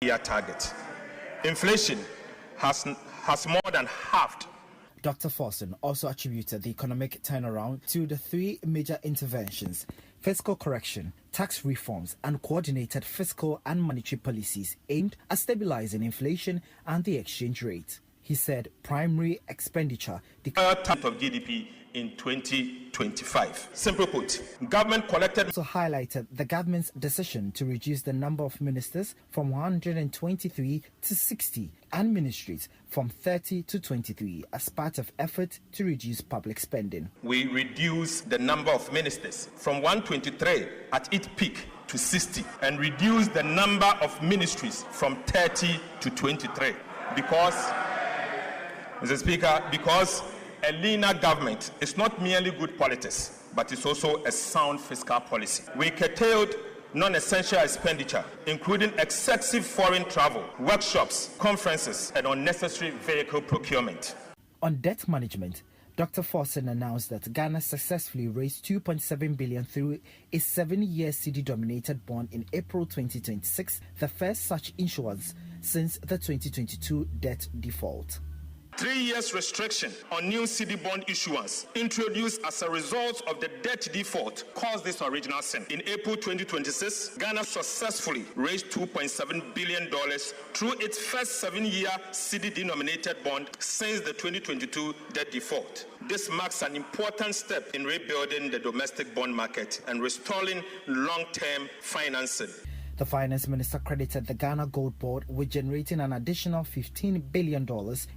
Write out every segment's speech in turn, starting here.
year target. Inflation has more than halved. Dr. Forson also attributed the economic turnaround to the three major interventions: fiscal correction, tax reforms, and coordinated fiscal and monetary policies aimed at stabilizing inflation and the exchange rate. He said primary expenditure declined of GDP in 2025. Simply put, government collected. Also highlighted the government's decision to reduce the number of ministers from 123 to 60 and ministries from 30 to 23 as part of effort to reduce public spending. We reduced the number of ministers from 123 at its peak to 60 and reduced the number of ministries from 30 to 23 because, Mr. Speaker, because a leaner government is not merely good politics, but it's also a sound fiscal policy. We curtailed non-essential expenditure, including excessive foreign travel, workshops, conferences, and unnecessary vehicle procurement. On debt management, Dr. Forson announced that Ghana successfully raised $2.7 billion through a 7-year CD-dominated bond in April 2026, the first such issuance since the 2022 debt default. 3 years restriction on new CD bond issuance introduced as a result of the debt default caused this original sin. In April 2026, Ghana successfully raised $2.7 billion through its first 7-year CD-denominated bond since the 2022 debt default. This marks an important step in rebuilding the domestic bond market and restoring long-term financing. The finance minister credited the Ghana Gold Board with generating an additional $15 billion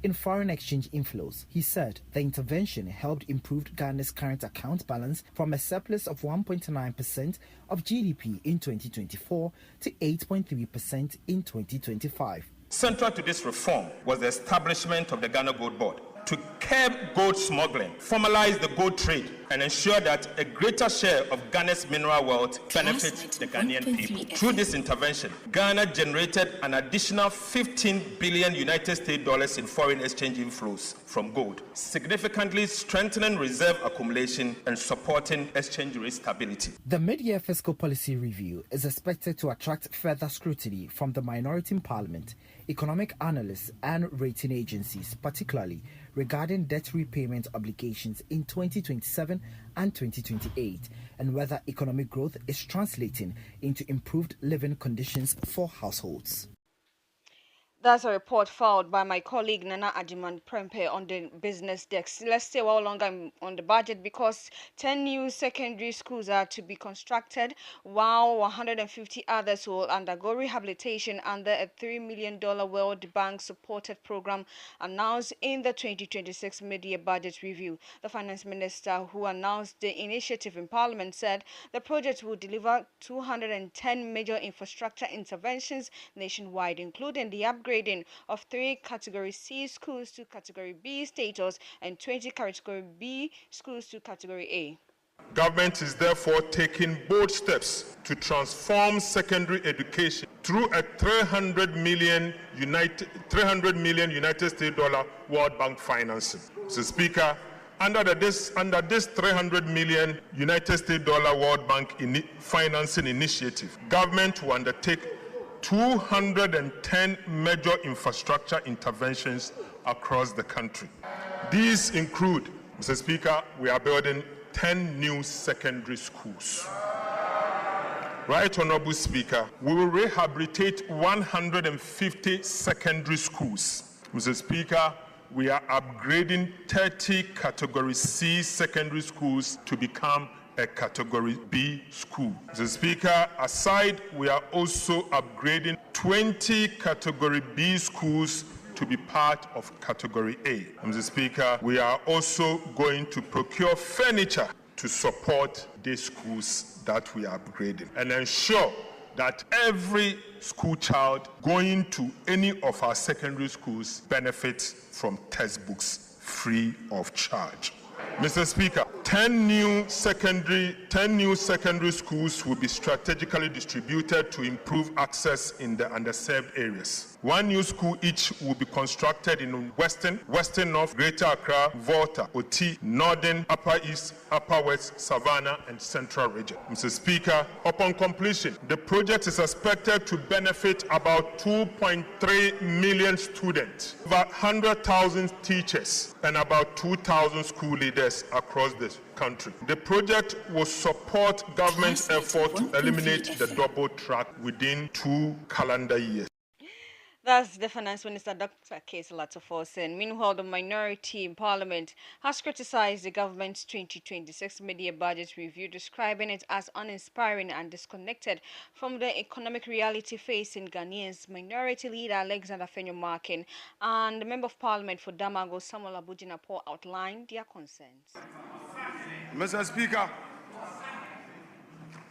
in foreign exchange inflows. He said the intervention helped improve Ghana's current account balance from a surplus of 1.9% of GDP in 2024 to 8.3% in 2025. Central to this reform was the establishment of the Ghana Gold Board to curb gold smuggling, formalize the gold trade, and ensure that a greater share of Ghana's mineral wealth benefits the Ghanaian people. Through this intervention, Ghana generated an additional $15 billion United States dollars in foreign exchange inflows from gold, significantly strengthening reserve accumulation and supporting exchange rate stability. The mid-year fiscal policy review is expected to attract further scrutiny from the minority in Parliament, economic analysts, and rating agencies, particularly regarding debt repayment obligations in 2027 and 2028, and whether economic growth is translating into improved living conditions for households. That's a report filed by my colleague Nana Ajiman Prempe on the business desk. Let's stay a while longer on the budget because 10 new secondary schools are to be constructed, while 150 others will undergo rehabilitation under a $3 million World Bank supported program announced in the 2026 mid-year budget review. The finance minister, who announced the initiative in Parliament, said the project will deliver 210 major infrastructure interventions nationwide, including the upgrading of 3 Category C schools to Category B status and 20 Category B schools to Category A. Government is therefore taking bold steps to transform secondary education through a $300 million United States dollar World Bank financing. Mr. Speaker, under this $300 million United States dollar World Bank financing initiative, government will undertake 210 major infrastructure interventions across the country. These include, Mr. Speaker, we are building 10 new secondary schools. Right, Honorable Speaker, we will rehabilitate 150 secondary schools. Mr. Speaker, we are upgrading 30 Category C secondary schools to become a Category B school. Mr. Speaker, aside, we are also upgrading 20 Category B schools to be part of Category A. Mr. Speaker, we are also going to procure furniture to support these schools that we are upgrading and ensure that every school child going to any of our secondary schools benefits from textbooks free of charge. Mr. Speaker, 10 new secondary schools will be strategically distributed to improve access in the underserved areas. One new school each will be constructed in Western North, Greater Accra, Volta, Oti, Northern, Upper East, Upper West, Savannah, and Central Region. Mr. Speaker, upon completion, the project is expected to benefit about 2.3 million students, about 100,000 teachers, and about 2,000 school leaders across the country. The project will support government's effort to eliminate the double track within 2 calendar years. That's the Finance Minister, Dr. Case Latofosen. Meanwhile, the minority in Parliament has criticized the government's 2026 media budget review, describing it as uninspiring and disconnected from the economic reality facing Ghanaians. Minority Leader Alexander Fenyo-Markin and the Member of Parliament for Damago, Samuel Abujinapo, outlined their concerns. Mr. Speaker,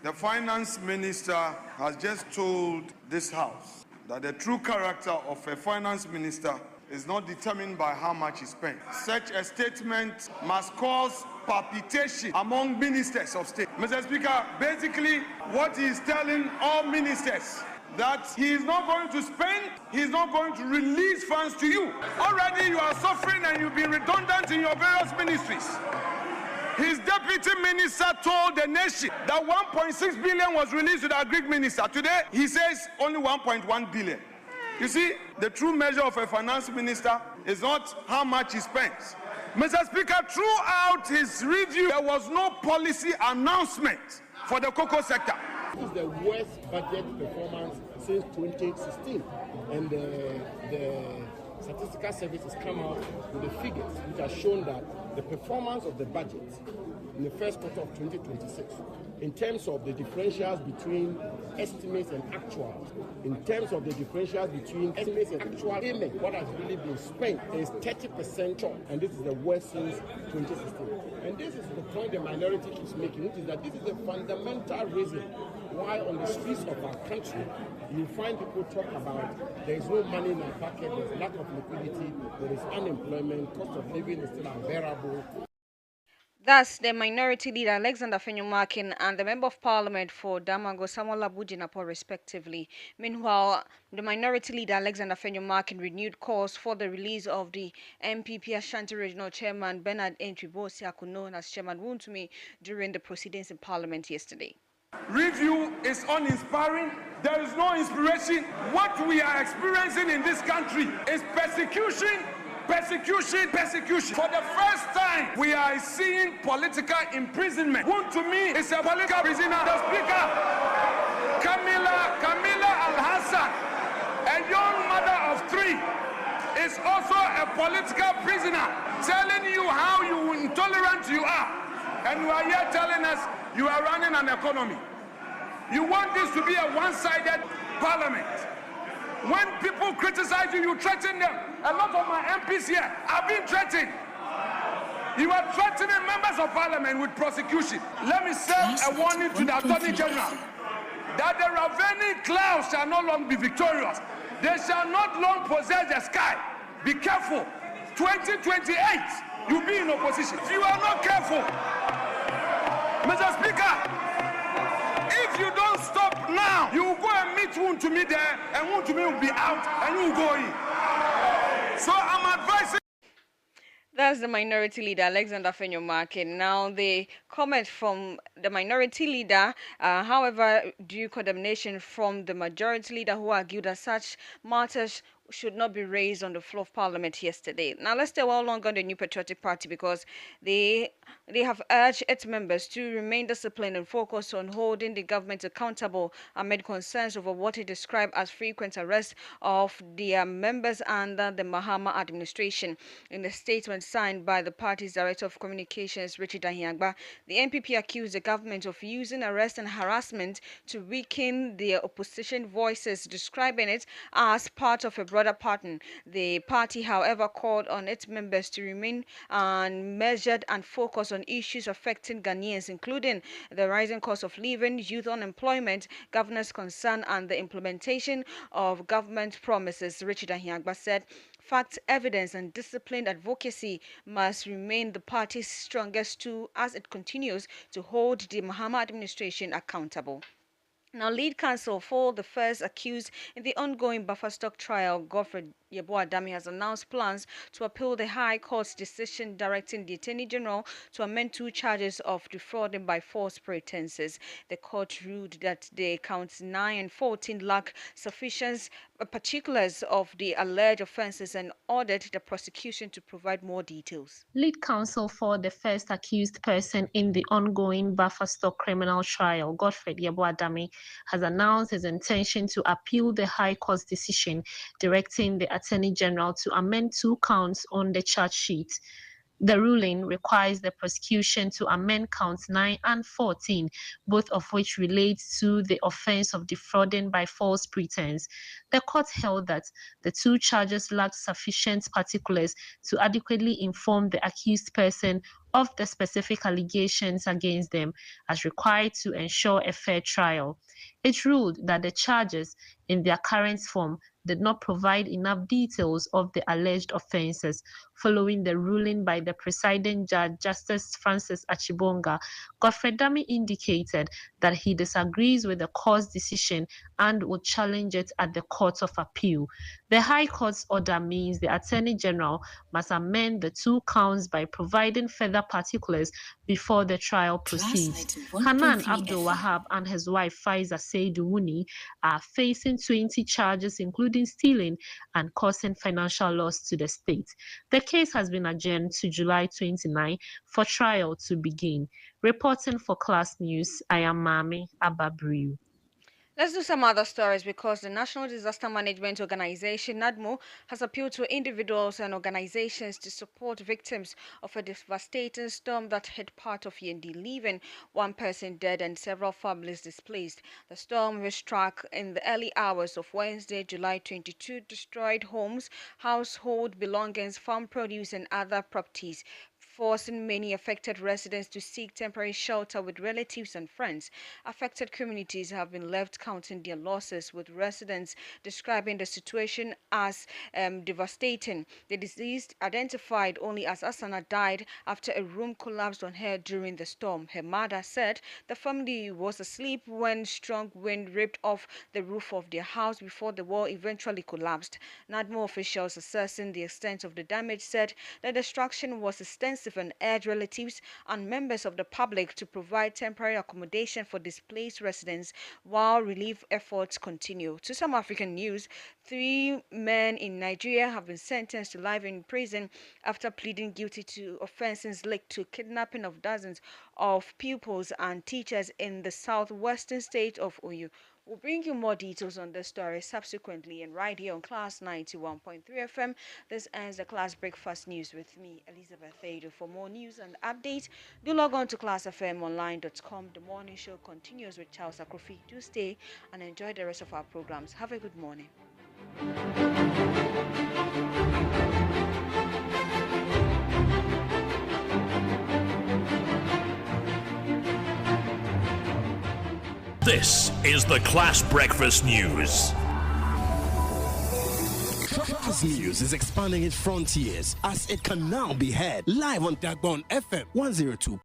the Finance Minister has just told this House that the true character of a finance minister is not determined by how much he spends. Such a statement must cause palpitation among ministers of state. Mr. Speaker, basically what he is telling all ministers that he is not going to spend, he is not going to release funds to you. Already you are suffering and you've been redundant in your various ministries. His deputy minister told the nation that 1.6 billion was released to the Agri minister. Today, he says only 1.1 billion. You see, the true measure of a finance minister is not how much he spends. Mr. Speaker, throughout his review, there was no policy announcement for the cocoa sector. This is the worst budget performance since 2016, and the Statistical Service has come out with the figures which have shown that the performance of the budget in the first quarter of 2026, in terms of the differentials between estimates and actuals, in terms of the differentials between estimates and actual payment, what has really been spent is 30% short, and this is the worst since 2016. And this is the point the minority keeps making, which is that this is the fundamental reason why on the streets of our country you find people talk about there is no money in our pocket, there's lack of liquidity, there is unemployment, cost of living is still unbearable. Thus, the minority leader Alexander Fenyo-Markin and the Member of Parliament for Damago, Samuel Abujinapo, respectively. Meanwhile, the minority leader Alexander Fenyo-Markin renewed calls for the release of the MPP Ashanti Regional Chairman Bernard Entry-Bossiaku, known as Chairman Wuntumi, during the proceedings in Parliament yesterday. Review is uninspiring. There is no inspiration. What we are experiencing in this country is persecution. Persecution. For the first time, we are seeing political imprisonment. Wuntumi is a political prisoner. The Speaker, Camilla Al-Hassan, a young mother of 3, is also a political prisoner, telling you how intolerant you are. And you are here telling us you are running an economy. You want this to be a one-sided parliament. When people criticize you, you threaten them. A lot of my MPs here have been threatened. You are threatening members of parliament with prosecution. Let me send a warning to the Attorney General that the ravening clouds shall no longer be victorious. They shall not long possess the sky. Be careful. 2028, you'll be in opposition. If you are not careful, Mr. Speaker, if you don't stop now, you will go and meet Wuntumi there, and Wuntumi will be out, and you will go in. So I'm advising. That's the minority leader, Alexander Fenyo-Markin. Now, the comment from the minority leader, however, due condemnation from the majority leader, who argued that such matters should not be raised on the floor of Parliament yesterday. Now, let's stay well longer on the New Patriotic Party, because they have urged its members to remain disciplined and focus on holding the government accountable amid concerns over what he described as frequent arrests of their members under the Mahama administration. In a statement signed by the party's Director of Communications, Richard Ahiagba, the NPP accused the government of using arrest and harassment to weaken their opposition voices, describing it as part of a broader pattern. The party, however, called on its members to remain measured and focus on issues affecting Ghanaians, including the rising cost of living, youth unemployment, governance concern, and the implementation of government promises. Richard Ahiagba said facts, evidence, and disciplined advocacy must remain the party's strongest tool as it continues to hold the Mahama administration accountable. Now, lead counsel for the first accused in the ongoing Bufferstock trial, Godfred Yeboah-Dame, has announced plans to appeal the High Court's decision directing the Attorney General to amend 2 charges of defrauding by false pretenses. The court ruled that the counts 9 and 14 lack sufficient particulars of the alleged offences and ordered the prosecution to provide more details. Lead counsel for the first accused person in the ongoing Bufferstock criminal trial, Godfred Yeboah-Dame, has announced his intention to appeal the High Court's decision directing the Attorney General to amend 2 counts on the charge sheet. The ruling requires the prosecution to amend counts 9 and 14, both of which relate to the offense of defrauding by false pretense. The court held that the 2 charges lacked sufficient particulars to adequately inform the accused person of the specific allegations against them as required to ensure a fair trial. It ruled that the charges, in their current form, did not provide enough details of the alleged offences. Following the ruling by the presiding judge, Justice Francis Achibonga, Godfred Dame indicated that he disagrees with the court's decision and would challenge it at the Court of Appeal. The High Court's order means the Attorney General must amend the 2 counts by providing further particulars before the trial proceeds. Hanan Abdul Wahab and his wife Faiza Aidoo are facing 20 charges, including stealing and causing financial loss to the state. The case has been adjourned to July 29 for trial to begin. Reporting for Class News, I am Mami Ababriu. Let's do some other stories because the National Disaster Management Organization, NADMO, has appealed to individuals and organizations to support victims of a devastating storm that hit part of Yendi, leaving 1 person dead and several families displaced. The storm, which struck in the early hours of Wednesday, July 22, destroyed homes, household belongings, farm produce, and other properties, forcing many affected residents to seek temporary shelter with relatives and friends. Affected communities have been left counting their losses, with residents describing the situation as devastating. The deceased, identified only as Asana, died after a room collapsed on her during the storm. Her mother said the family was asleep when strong wind ripped off the roof of their house before the wall eventually collapsed. NADMO officials assessing the extent of the damage said the destruction was extensive and urged relatives and members of the public to provide temporary accommodation for displaced residents while relief efforts continue. To some African news, 3 men in Nigeria have been sentenced to life in prison after pleading guilty to offenses linked to kidnapping of dozens of pupils and teachers in the southwestern state of Oyo. We'll bring you more details on this story subsequently and right here on Class 91.3 FM. This ends the Class Breakfast News with me, Elizabeth Aidoo. For more news and updates, do log on to classfmonline.com. The morning show continues with Charles Akrofi. Do stay and enjoy the rest of our programs. Have a good morning. This is the Class Breakfast News. Class News is expanding its frontiers as it can now be heard live on Dagbon FM 102.